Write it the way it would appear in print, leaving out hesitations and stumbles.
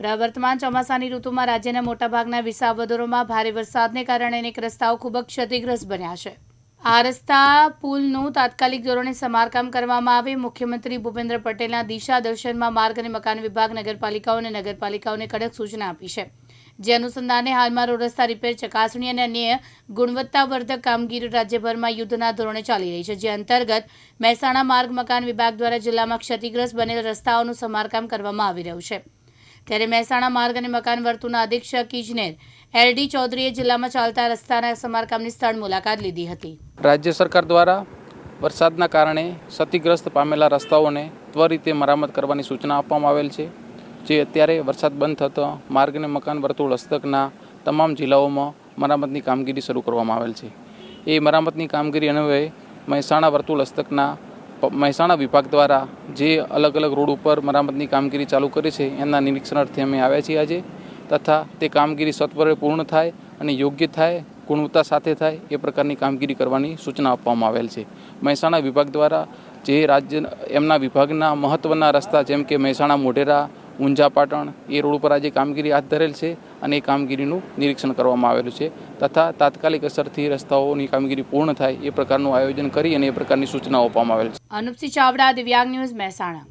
પ્રવર્તમાન ચોમાસાની ઋતુમાં રાજ્યના મોટાભાગના વિસાવદરોમાં ભારે વરસાદને કારણે અનેક રસ્તાઓ ખૂબ જ ક્ષતિગ્રસ્ત બન્યા છે। આ રસ્તા પુલનું તાત્કાલિક ધોરણે સમારકામ કરવામાં આવે। મુખ્યમંત્રી ભૂપેન્દ્ર પટેલના દિશા દર્શનમાં માર્ગ અને મકાન વિભાગ નગરપાલિકાઓને કડક સૂચના આપી છે, જે અનુસંધાને હાલમાં રોડ રસ્તા રિપેર, ચકાસણી અને અન્ય ગુણવત્તાવર્ધક કામગીરી રાજ્યભરમાં યુદ્ધના ધોરણે ચાલી રહી છે, જે અંતર્ગત મહેસાણા માર્ગ મકાન વિભાગ દ્વારા જિલ્લામાં ક્ષતિગ્રસ્ત બનેલ રસ્તાઓનું સમારકામ કરવામાં આવી રહ્યું છે। ત્યારે મહેસાણા માર્ગ અને મકાન વર્તુળના અધિક્ષક ઇજનેર LD ચૌધરીએ જિલ્લામાં ચાલતા રસ્તાના સમારકામની સ્થળ મુલાકાત લીધી હતી। રાજ્ય સરકાર દ્વારા વરસાદના કારણે ક્ષતિગ્રસ્ત પામેલા રસ્તાઓને ત્વરિતે મરામત કરવાની સૂચના આપવામાં આવેલ છે, જે અત્યારે વરસાદ બંધ થતો માર્ગ અને મકાન વર્તુળ હસ્તકના તમામ જિલ્લાઓમાં મરામતની કામગીરી શરૂ કરવામાં આવેલ છે। એ મરામતની કામગીરી અન્વયે મહેસાણા વર્તુળ હસ્તકના મહેસાણા વિભાગ દ્વારા જે અલગ અલગ રોડ ઉપર મરામતની કામગીરી ચાલુ કરી છે એના નિરીક્ષણાર્થે અમે આવ્યા છીએ આજે, તથા તે કામગીરી સત્વરે પૂર્ણ થાય અને યોગ્ય થાય, ગુણવત્તા સાથે થાય એ પ્રકારની કામગીરી કરવાની સૂચના આપવામાં આવેલ છે। મહેસાણા વિભાગ દ્વારા જે રાજ્ય એમના વિભાગના મહત્ત્વના રસ્તા જેમ કે મહેસાણા મોઢેરા, ઊંઝા પાટણ એ રોડ ઉપર આજે કામગીરી હાથ ધરેલ છે અને એ કામગીરીનું નિરીક્ષણ કરવામાં આવેલું છે, તથા તાત્કાલિક અસરથી રસ્તાઓની કામગીરી પૂર્ણ થાય એ પ્રકારનું આયોજન કરી અને એ પ્રકારની સૂચનાઓ આપવામાં આવેલ છે। અનુપસિંહ ચાવડા, દિવ્યાંગ ન્યૂઝ, મહેસાણા।